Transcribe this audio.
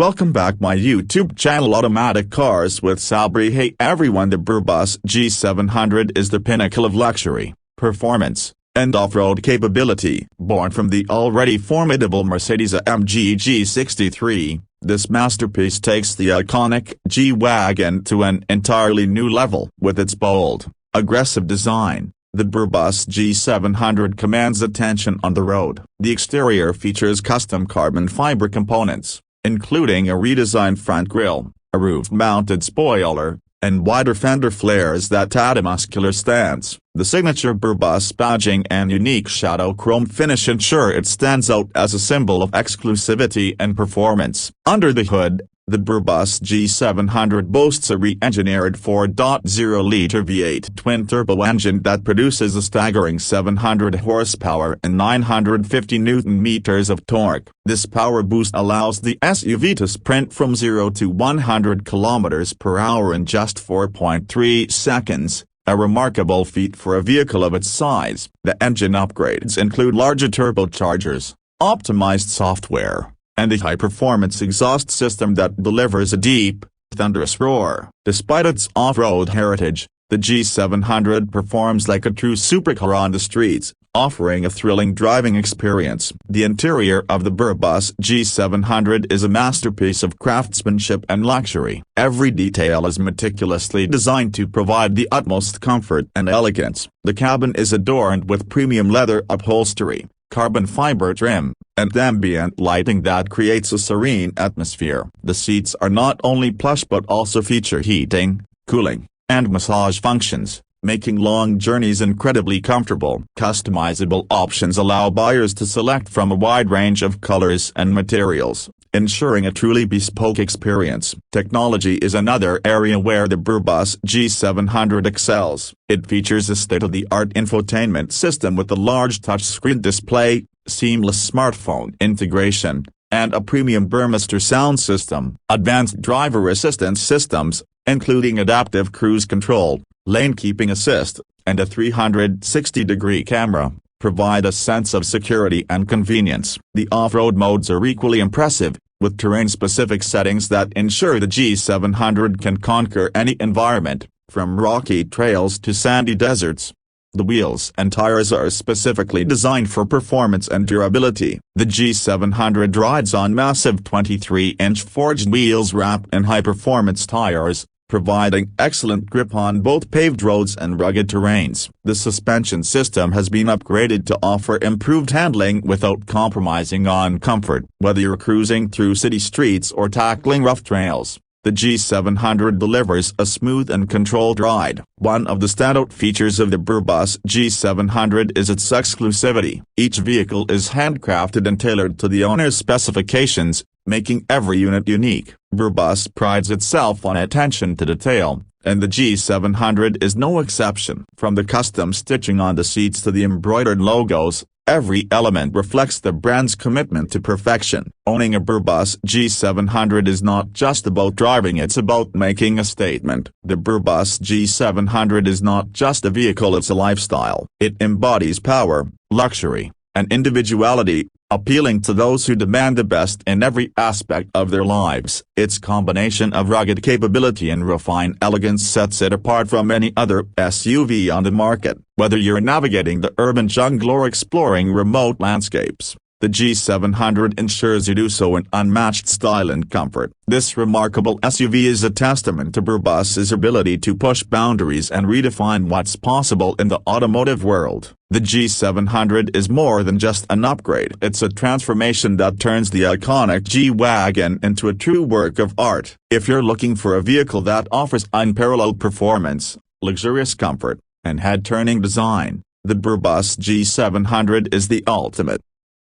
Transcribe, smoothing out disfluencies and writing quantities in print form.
Welcome back my YouTube channel Automatic Cars with Sabri. Hey everyone, the Brabus G700 is the pinnacle of luxury, performance, and off-road capability. Born from the already formidable Mercedes-AMG G63, this masterpiece takes the iconic G-Wagon to an entirely new level. With its bold, aggressive design, the Brabus G700 commands attention on the road. The exterior features custom carbon fiber components, including a redesigned front grille, a roof-mounted spoiler, and wider fender flares that add a muscular stance. The signature Brabus badging and unique shadow chrome finish ensure it stands out as a symbol of exclusivity and performance. Under the hood, the Brabus G700 boasts a re-engineered 4.0-liter V8 twin-turbo engine that produces a staggering 700 horsepower and 950 Nm of torque. This power boost allows the SUV to sprint from 0 to 100 km/h in just 4.3 seconds, a remarkable feat for a vehicle of its size. The engine upgrades include larger turbochargers, optimized software, and a high-performance exhaust system that delivers a deep, thunderous roar. Despite its off-road heritage, the G700 performs like a true supercar on the streets, offering a thrilling driving experience. The interior of the Brabus G700 is a masterpiece of craftsmanship and luxury. Every detail is meticulously designed to provide the utmost comfort and elegance. The cabin is adorned with premium leather upholstery, carbon fiber trim, and ambient lighting that creates a serene atmosphere. The seats are not only plush but also feature heating, cooling, and massage functions, making long journeys incredibly comfortable. Customizable options allow buyers to select from a wide range of colors and materials, ensuring a truly bespoke experience. Technology is another area where the Brabus G700 excels. It features a state-of-the-art infotainment system with a large touchscreen display, seamless smartphone integration, and a premium Burmester sound system. Advanced driver assistance systems, including adaptive cruise control, lane keeping assist, and a 360-degree camera, provide a sense of security and convenience. The off-road modes are equally impressive, with terrain-specific settings that ensure the G700 can conquer any environment, from rocky trails to sandy deserts. The wheels and tires are specifically designed for performance and durability. The G700 rides on massive 23-inch forged wheels wrapped in high-performance tires, providing excellent grip on both paved roads and rugged terrains. The suspension system has been upgraded to offer improved handling without compromising on comfort. Whether you're cruising through city streets or tackling rough trails, the G700 delivers a smooth and controlled ride. One of the standout features of the Brabus G700 is its exclusivity. Each vehicle is handcrafted and tailored to the owner's specifications, making every unit unique. Brabus prides itself on attention to detail, and the G700 is no exception. From the custom stitching on the seats to the embroidered logos, every element reflects the brand's commitment to perfection. Owning a Brabus G700 is not just about driving, it's about making a statement. The Brabus G700 is not just a vehicle, it's a lifestyle. It embodies power, luxury, and individuality, appealing to those who demand the best in every aspect of their lives. Its combination of rugged capability and refined elegance sets it apart from any other SUV on the market. Whether you're navigating the urban jungle or exploring remote landscapes, the G700 ensures you do so in unmatched style and comfort. This remarkable SUV is a testament to Brabus's ability to push boundaries and redefine what's possible in the automotive world. The G700 is more than just an upgrade. It's a transformation that turns the iconic G-Wagon into a true work of art. If you're looking for a vehicle that offers unparalleled performance, luxurious comfort, and head-turning design, the Brabus G700 is the ultimate.